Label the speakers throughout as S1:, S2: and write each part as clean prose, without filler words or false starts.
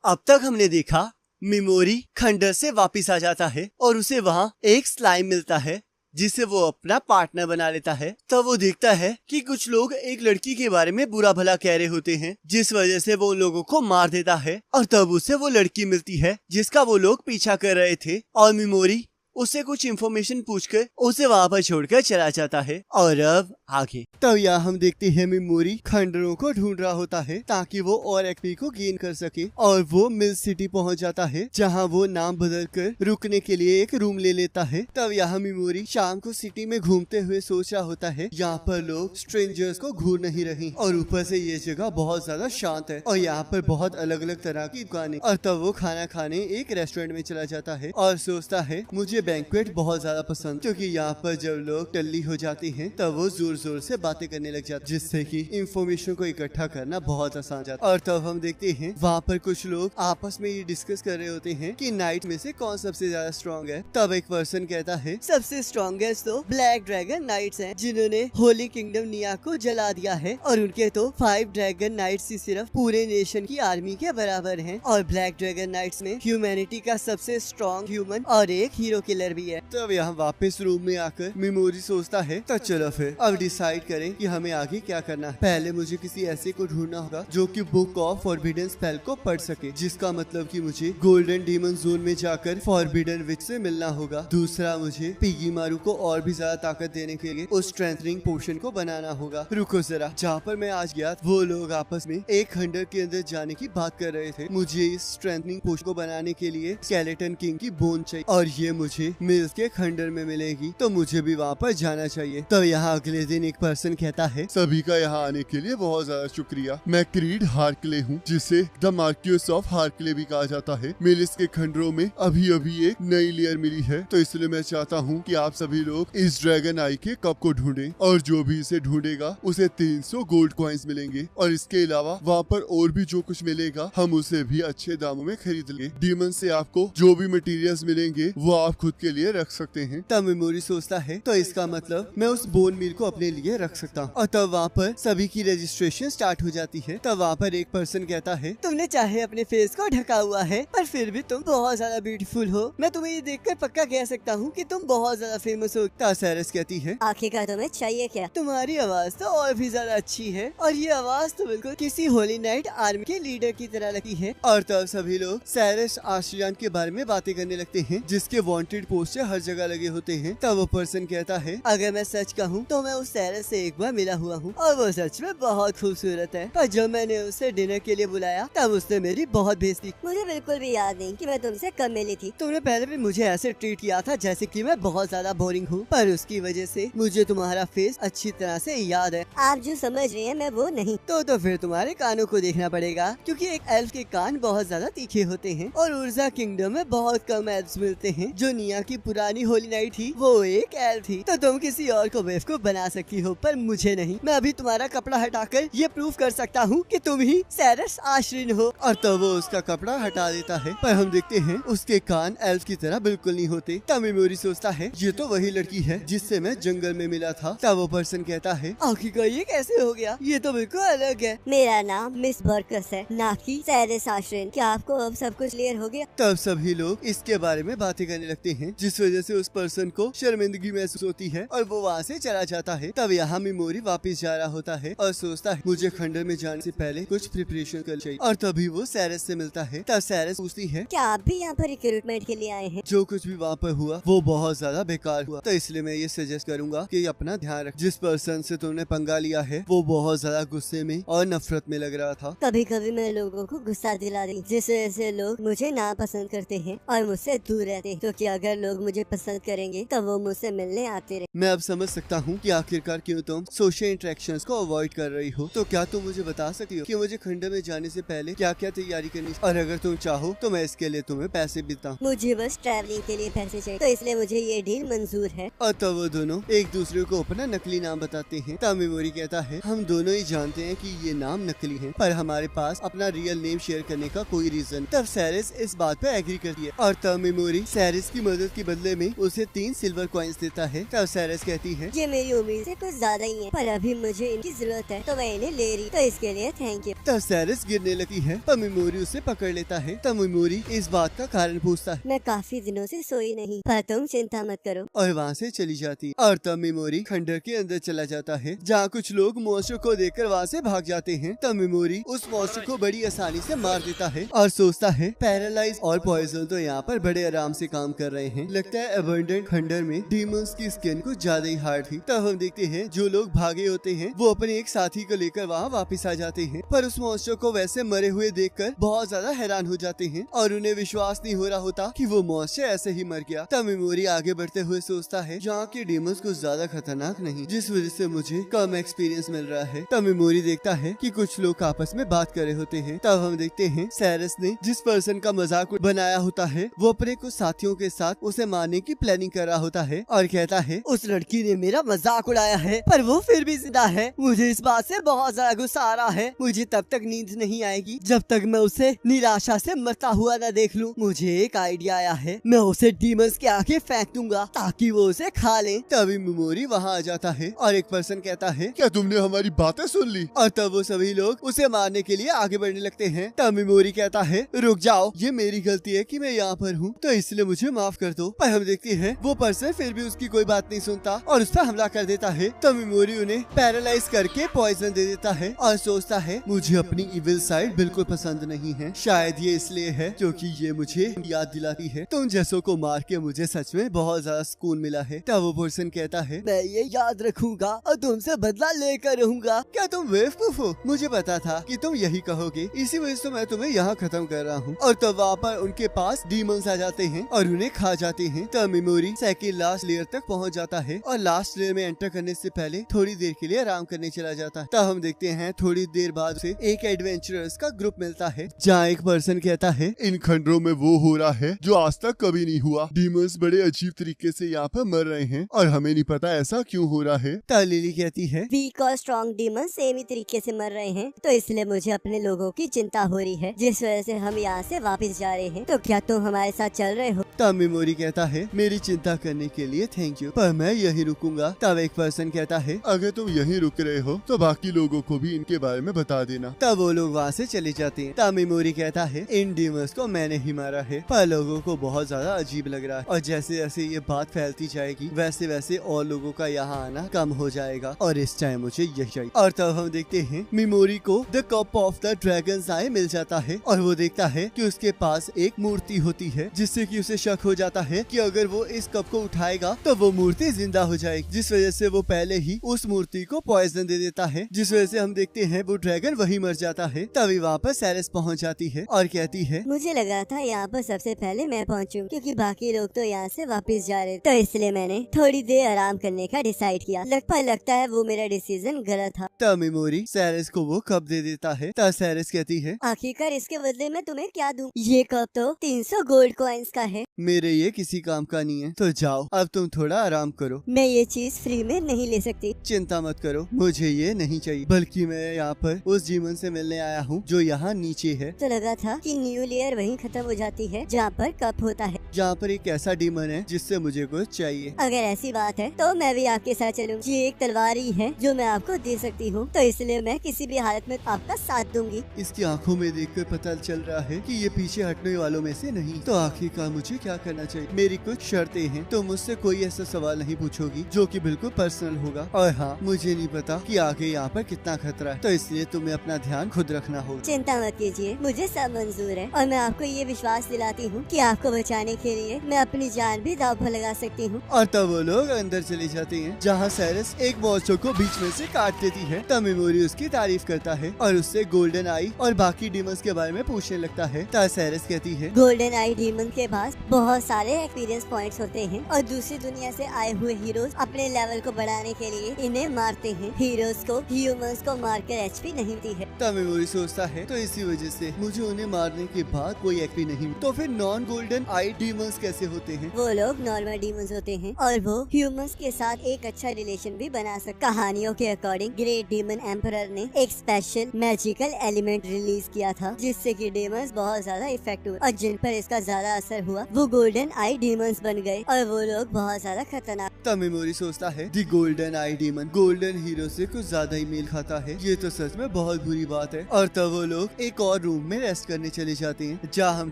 S1: अब तक हमने देखा मिमोरी खंडर से वापस आ जाता है और उसे वहाँ एक स्लाइम मिलता है जिसे वो अपना पार्टनर बना लेता है। तब वो देखता है कि कुछ लोग एक लड़की के बारे में बुरा भला कह रहे होते हैं, जिस वजह से वो उन लोगों को मार देता है। और तब उसे वो लड़की मिलती है जिसका वो लोग पीछा कर रहे थे और मिमोरी उससे कुछ इन्फॉर्मेशन पूछकर उसे वहाँ पर छोड़कर चला जाता है। और अब आगे तब यहाँ हम देखते हैं मिमोरी खंडरों को ढूंढ रहा होता है ताकि वो और एक्सपी को गेन कर सके, और वो मिल सिटी पहुँच जाता है जहाँ वो नाम बदल कर रुकने के लिए एक रूम ले लेता है। तब यहाँ मिमोरी शाम को सिटी में घूमते हुए सोच रहा होता है यहाँ पर लोग स्ट्रेंजर्स को घूर नहीं रहे और ऊपर से ये जगह बहुत ज्यादा शांत है और यहाँ पर बहुत अलग अलग तरह की दुकानें। और तब वो खाना खाने एक रेस्टोरेंट में चला जाता है और सोचता है मुझे बैंक्वेट बहुत ज्यादा पसंद, क्योंकि यहाँ पर जब लोग टल्ली हो जाते हैं तब वो जोर जोर से बातें करने लग जाते, जिससे कि इंफॉर्मेशन को इकट्ठा करना बहुत आसान जाता है। और तब हम देखते हैं वहाँ पर कुछ लोग आपस में ये डिस्कस कर रहे होते हैं कि नाइट में से कौन सबसे ज्यादा स्ट्रॉन्ग है। तब एक पर्सन कहता है सबसे स्ट्रॉन्गेस्ट तो ब्लैक ड्रैगन नाइट्स हैं, जिन्होंने होली किंगडम निया को जला दिया है और उनके तो 5 ड्रैगन नाइट्स ही सिर्फ पूरे नेशन की आर्मी के बराबर हैं। और ब्लैक ड्रैगन नाइट्स में ह्यूमैनिटी का सबसे स्ट्रॉन्ग ह्यूमन और एक हीरो किलर भी है। तब यहाँ वापस रूम में आकर मिमोरी सोचता है तो चलो फिर अब डिसाइड करें कि हमें आगे क्या करना है। पहले मुझे किसी ऐसे को ढूंढना होगा जो कि बुक ऑफ फॉरबिडन स्पेल को पढ़ सके, जिसका मतलब कि मुझे गोल्डन डीमन जोन में जाकर फॉरबिडन विच से मिलना होगा। दूसरा, मुझे पिगी मारू को और भी ज्यादा ताकत देने के लिए उस स्ट्रेंथनिंग पोशन को बनाना होगा। रुको जरा, जहाँ पर मैं आज गया वो लोग आपस में एक खंडर के अंदर जाने की बात कर रहे थे। मुझे इस स्ट्रेंथनिंग पोशन को बनाने के लिए स्केलेटन किंग की बोन चाहिए और ये मुझे मिल्स के खंडर में मिलेगी, तो मुझे भी वहाँ पर जाना चाहिए। तो यहाँ अगले दिन एक पर्सन कहता है
S2: सभी का यहाँ आने के लिए बहुत ज्यादा शुक्रिया। मैं क्रीड हार्कले हूँ, जिसे द मार्क्यूस ऑफ हार्कले भी कहा जाता है। मिलिस के खंडरों में अभी अभी एक नई लेयर मिली है, तो इसलिए मैं चाहता हूँ कि आप सभी लोग इस ड्रैगन आई के कप को ढूंढें और जो भी इसे ढूंढेगा उसे 300 गोल्ड कॉइन्स मिलेंगे। और इसके अलावा वहाँ पर और भी जो कुछ मिलेगा हम उसे भी अच्छे दामों में खरीद लेंगे। डीमन से आपको जो भी मटेरियल्स मिलेंगे वो आप खुद के लिए रख सकते हैं।
S1: तब मेमोरी सोचता है तो इसका मतलब मैं उस बोन मील को अपने लिए रख सकता हूँ। और तब वहाँ पर सभी की रजिस्ट्रेशन स्टार्ट हो जाती है। तब वहाँ पर एक पर्सन कहता है तुमने चाहे अपने फेस को ढका हुआ है पर फिर भी तुम बहुत ज्यादा ब्यूटीफुल हो। मैं तुम्हें ये देखकर पक्का कह सकता हूँ कि तुम बहुत ज्यादा फेमस हो। तासेरस कहती है
S3: आखिरकार तुम्हें चाहिए क्या?
S1: तुम्हारी आवाज तो और भी ज्यादा अच्छी है और ये आवाज तो बिल्कुल किसी होली नाइट आर्मी के लीडर की तरह लगती है। और तब सभी लोग सैरस आश्रियान के बारे में बातें करने लगते हैं, जिसके वांटेड पोस्टर हर जगह लगे होते हैं। तब वो पर्सन कहता है अगर मैं सच कहूँ तो मैं उस सैरस से एक बार मिला हुआ हूँ और वो सच में बहुत खूबसूरत है, पर जब मैंने उसे डिनर के लिए बुलाया तब उसने मेरी बहुत बेइज्जती।
S3: मुझे बिल्कुल भी याद नहीं कि मैं तुमसे कब मिली थी।
S1: तुमने पहले भी मुझे ऐसे ट्रीट किया था जैसे कि मैं बहुत ज्यादा बोरिंग हूँ, पर उसकी वजह से मुझे तुम्हारा फेस अच्छी तरह से याद है।
S3: आप जो समझ रहे हैं मैं वो नहीं।
S1: तो फिर तुम्हारे कानों को देखना पड़ेगा, क्योंकि एक एल्फ के कान बहुत ज्यादा तीखे होते हैं और उर्जा किंगडम में बहुत कम एल्फ्स मिलते हैं। जो निया की पुरानी होली नाइट थी वो एक एल्फ थी, तो तुम किसी और को बेवकूफ बना सकती हो पर मुझे नहीं। मैं अभी तुम्हारा कपड़ा हटाकर ये प्रूव कर सकता हूँ कि तुम ही सैरस आश्रिन हो। और तब वो उसका कपड़ा हटा देता है, पर हम देखते हैं उसके कान एल्फ की तरह बिल्कुल नहीं होते। तब मेमोरी सोचता है ये तो वही लड़की है जिससे मैं जंगल में मिला था। तब वो पर्सन कहता है आखिरकार ये कैसे हो गया, ये तो बिल्कुल अलग है।
S3: मेरा नाम मिस बर्कस है, ना कि सैरस आश्रिन। क्या आपको अब सब कुछ क्लियर हो गया?
S1: तब सभी लोग इसके बारे में बातें करने लगते हैं, जिस वजह से उस पर्सन को शर्मिंदगी महसूस होती है और वो वहाँ से चला जाता है। तब यहाँ मेमोरी वापस जा रहा होता है और सोचता है मुझे खंडर में जाने से पहले कुछ प्रिपरेशन कर चाहिए। और तभी वो सैरस से मिलता है। तब सैरस पूछती है
S3: क्या आप भी यहाँ पर रिक्रूटमेंट के लिए आए हैं?
S1: जो कुछ भी वहाँ पर हुआ वो बहुत ज्यादा बेकार हुआ, तो इसलिए मैं ये सजेस्ट करूंगा कि अपना ध्यान रख। जिस पर्सन से तुमने पंगा लिया है वो बहुत ज्यादा गुस्से में और नफरत में लग रहा था।
S3: कभी कभी मैं लोगों को गुस्सा दिला दी, जिस वजह से लोग मुझे ना पसंद करते हैं और मुझसे दूर रहते हैं, क्योंकि अगर लोग मुझे पसंद करेंगे तो वो मुझसे मिलने आते रहे।
S1: मैं अब समझ सकता हूँ कि आखिरकार क्यों तुम सोशल इंटरेक्शंस को अवॉइड कर रही हो। तो क्या तुम मुझे बता सकती हो कि मुझे खंडर में जाने से पहले क्या क्या तैयारी करनी, और अगर तुम चाहो तो मैं इसके लिए तुम्हें पैसे भी दूं।
S3: मुझे बस ट्रैवलिंग के लिए पैसे चाहिए, तो इसलिए मुझे ये डील मंजूर है।
S1: और तब वो दोनों एक दूसरे को अपना नकली नाम बताते हैं। तब मेमोरी कहता है हम दोनों ही जानते हैं कि ये नाम नकली है, पर हमारे पास अपना रियल नेम शेयर करने का कोई रीजन। तब सैरस इस बात पे एग्री करती है और तब मेमोरी सैरस की मदद के बदले में उसे 3 सिल्वर कॉइन्स देता है। तब साइरस कहती है,
S3: ये मेरी उम्मीद से कुछ ज्यादा ही है, पर अभी मुझे इनकी जरूरत है तो मैं इन्हें ले रही, तो इसके लिए थैंक यू।
S1: तब साइरस गिरने लगती है पर मिमोरी उसे पकड़ लेता है। तब मिमोरी इस बात का कारण पूछता है
S3: मैं काफी दिनों से सोई नहीं, पर तुम चिंता मत करो।
S1: और वहाँ से चली जाती है। और तब मिमोरी खंडर के अंदर चला जाता है, जहाँ कुछ लोग मॉन्स्टर को देखकर वहाँ से भाग जाते हैं। तब मिमोरी उस मॉन्स्टर को बड़ी आसानी से मार देता है और सोचता है पैरालाइज और पॉइजन तो यहाँ पर बड़े आराम से काम कर रहे हैं। लगता है अबंडेंट खंडर में डीमंस की स्किन कुछ ज्यादा ही हार्ड थी। तब हम देखते हैं जो लोग भागे होते हैं वो अपने एक साथी को लेकर वहाँ वापस आ जाते हैं, पर उस मॉन्स्टर को वैसे मरे हुए देखकर बहुत ज्यादा हैरान हो जाते हैं और उन्हें विश्वास नहीं हो रहा होता कि वो मॉन्स्टर ऐसे ही मर गया। तब मिमोरी आगे बढ़ते हुए सोचता है यहाँ के डीमंस कुछ ज्यादा खतरनाक नहीं, जिस वजह से मुझे कम एक्सपीरियंस मिल रहा है। तब मिमोरी देखता है कि कुछ लोग आपस में बात कर रहे होते हैं। तब हम देखते हैं साइरस ने जिस पर्सन का मजाक बनाया होता है वो अपने कुछ साथियों के साथ उसे मारने की प्लानिंग कर रहा होता है और कहता है,
S4: उस लड़की ने मेरा मजाक उड़ाया है पर वो फिर भी जिंदा है। मुझे इस बात से बहुत ज्यादा गुस्सा आ रहा है। मुझे तब तक नींद नहीं आएगी जब तक मैं उसे निराशा से मरता हुआ न देख लूं। मुझे एक आइडिया आया है, मैं उसे डीमंस के आगे फेंक दूंगा ताकि वो उसे खा ले।
S1: तभी मिमोरी वहाँ आ जाता है और एक पर्सन कहता है,
S2: क्या तुमने हमारी बातें सुन ली?
S1: और तब वो सभी लोग उसे मारने के लिए आगे बढ़ने लगते हैं। तब मिमोरी कहता है, रुक जाओ, ये मेरी गलती है कि मैं यहाँ पर हूँ, तो इसलिए मुझे माफ कर दो। पर हम देखते हैं वो पर्सन फिर भी उसकी कोई बात नहीं सुनता और उस पर हमला कर देता है। तब मिमोरी उन्हें पैरालाइज करके पॉइजन दे देता है और सोचता है मुझे अपनी इविल साइड बिल्कुल पसंद नहीं है। शायद ये इसलिए है क्योंकि ये मुझे याद दिलाती है तुम जैसों को मार के मुझे सच में बहुत ज्यादा सुकून मिला है। तब वो पर्सन कहता है,
S4: मैं ये याद रखूंगा और तुमसे बदला लेकर रहूंगा।
S1: क्या तुम बेवकूफ हो? मुझे पता था कि तुम यही कहोगे, इसी वजह से मैं तुम्हें यहाँ खत्म कर रहा हूँ। और तब वहाँ पर उनके पास डीमंस आ जाते हैं और उन्हें खा जाते हैं। तब मिमोरी सेकंड लास्ट लेयर तक पहुँच जाता है और लास्ट लेयर में एंटर करने से पहले थोड़ी देर के लिए आराम करने चला जाता है। तब हम देखते हैं थोड़ी देर बाद से एक एडवेंचरर्स का ग्रुप मिलता है, जहाँ एक पर्सन कहता है,
S2: इन खंडरों में वो हो रहा है जो आज तक कभी नहीं हुआ। डीमंस बड़े अजीब तरीके से यहाँ पर मर रहे हैं और हमें नहीं पता ऐसा क्यों हो रहा है।
S1: तब लिली कहती है,
S3: वीक और स्ट्रॉन्ग डीमन सेम ही तरीके से मर रहे हैं, तो इसलिए मुझे अपने लोगों की चिंता हो रही है, जिस वजह से हम यहाँ से वापस जा रहे हैं। तो क्या तुम हमारे साथ चल रहे हो?
S1: तब मिमोरी कहता है, मेरी चिंता करने के लिए थैंक यू, पर मैं यही रुकूंगा। तब एक पर्सन कहता है,
S2: अगर तुम यहीं रुक रहे हो तो बाकी लोगों को भी इनके बारे में बता देना।
S1: तब वो लोग वहाँ से चले जाते हैं। तब मिमोरी कहता है, इन डीमंस को मैंने ही मारा है, पर लोगों को बहुत ज्यादा अजीब लग रहा है और जैसे जैसे ये बात फैलती जाएगी वैसे वैसे और लोगों का यहाँ आना कम हो जाएगा और इस टाइम मुझे यही चाहिए। और तब हम देखते हैं मिमोरी को the cup of the dragons eye मिल जाता है और वो देखता है कि उसके पास एक मूर्ति होती है, जिससे कि उसे शक हो जाता है कि अगर वो इस कप को उठाएगा तो वो मूर्ति जिंदा हो जाएगी, जिस वजह से वो पहले ही उस मूर्ति को पॉइजन दे देता है, जिस वजह से हम देखते हैं वो ड्रैगन वही मर जाता है। तभी वहाँ पर साइरस पहुँच जाती है और कहती है,
S3: मुझे लगा था यहाँ पर सबसे पहले मैं पहुँचूं, क्योंकि बाकी लोग तो यहाँ से वापस जा रहे, तो इसलिए मैंने थोड़ी देर आराम करने का डिसाइड किया। लगता है वो मेरा डिसीजन गलत था।
S1: तब मिमोरी साइरस को वो कप दे देता है। तब साइरस कहती है,
S3: आखिरकार इसके बदले में तुम्हें क्या दूं? ये कप तो 300 गोल्ड कॉइन्स का है।
S1: मेरे ये किसी काम का नहीं है, तो जाओ अब तुम थोड़ा आराम करो।
S3: मैं ये चीज फ्री में नहीं ले सकती।
S1: चिंता मत करो, मुझे ये नहीं चाहिए, बल्कि मैं यहाँ पर उस जीवन से मिलने आया हूँ जो यहाँ नीचे है।
S3: तो लगा था कि न्यू लेयर वहीं खत्म हो जाती है जहाँ पर कप होता है।
S1: जहाँ पर एक ऐसा डीमन है जिससे मुझे कुछ चाहिए।
S3: अगर ऐसी बात है तो मैं भी आपके साथ चलूंगी। ये एक तलवार ही है जो मैं आपको दे सकती हूँ, तो इसलिए मैं किसी भी हालत में आपका साथ दूंगी।
S1: इसकी आंखों में देखकर पता चल रहा है कि ये पीछे हटने वालों में से नहीं। तो आखिरकार मुझे क्या करना चाहिए? मेरी कुछ शर्तें हैं, तो मुझसे कोई ऐसा सवाल नहीं पूछोगी जो कि बिल्कुल पर्सनल होगा। और हाँ, मुझे नहीं पता कि आगे यहाँ पर कितना खतरा है, तो इसलिए तुम्हें अपना ध्यान खुद रखना होगा।
S3: चिंता मत कीजिए, मुझे सब मंजूर है और मैं आपको ये विश्वास दिलाती हूँ कि आपको बचाने के लिए मैं अपनी जान भी दांव पर लगा सकती हूँ।
S1: और तब वो लोग अंदर चले जाते हैं, जहाँ साइरस एक मॉन्स्टर को बीच में से काट देती है। तब मिमोरी उसकी तारीफ करता है और उससे गोल्डन आई और बाकी डीमंस के बारे में पूछने लगता है। तब साइरस कहती है,
S3: गोल्डन आई डीमन के पास बहुत सारे एक्सपीरियंस पॉइंट्स होते हैं और दूसरी दुनिया से आए हुए हीरोज अपने लेवल को बढ़ाने के लिए इन्हें मारते हैं। हीरोज को ह्यूमंस को मारकर एचपी नहीं मिलती है।
S1: तब मेमोरी सोचता है, तो इसी वजह से मुझे उन्हें मारने के बाद कोई एचपी नहीं, तो फिर नॉन गोल्डन आई डीमंस कैसे होते हैं।
S3: वो लोग नॉर्मल डीमंस होते हैं और वो ह्यूमंस के साथ एक अच्छा रिलेशन भी बना सकते। कहानियों के अकॉर्डिंग ग्रेट डीमन एम्परर ने एक स्पेशल मैजिकल एलिमेंट रिलीज किया था जिससे कि डीमंस बहुत ज्यादा इफेक्टिव और जिन पर इसका ज्यादा असर हुआ वो गोल्डन आई डीमंस बन गए और वो लोग बहुत ज्यादा खतरनाक।
S1: तब मेमोरी सोचता है दी गोल्डन आई डीमन गोल्डन हीरो से कुछ ज्यादा ही मेल खाता है, ये तो सच में बहुत बुरी बात है। और तब वो लोग एक और रूम में रेस्ट करने चले जाते हैं जहाँ हम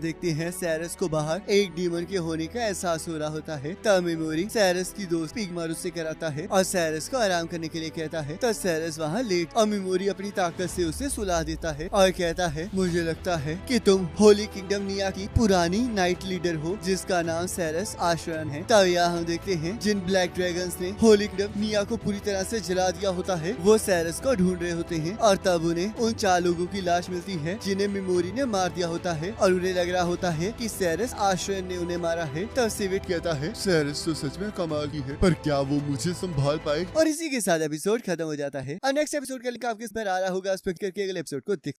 S1: देखते हैं सैरस को बाहर एक डीमन के होने का एहसास हो रहा होता है। तब मेमोरी सैरस की दोस्त पिगमारुस से कराता है और सैरस को आराम करने के लिए कहता है। तब सैरस वहाँ लेट और मेमोरी अपनी ताकत से उसे सुला देता है और कहता है मुझे लगता है कि तुम होली किंगडम निया की पुरानी नाइट लीडर हो जिसका नाम सैरस आश्रन है। तब यहाँ हम देखते हैं जिन ब्लैक ड्रैगन्स ने होली किंगडम निया को पूरी तरह से जला दिया होता है वो सैरस को ढूंढ रहे होते हैं और तब उन्हें उन 4 लोगों की लाश मिलती है जिन्हें मेमोरी ने मार दिया होता है और उन्हें लग रहा होता है कि सैरस आश्रन ने उन्हें मारा है। तब सिविट कहता है
S2: सैरस तो सच में कमाल की है, पर क्या वो मुझे संभाल पाए?
S1: और इसी के साथ एपिसोड खत्म हो जाता है और नेक्स्ट एपिसोड का लिंक आपके इस पर आ रहा होगा, उस पर क्लिक करके अगले एपिसोड को देख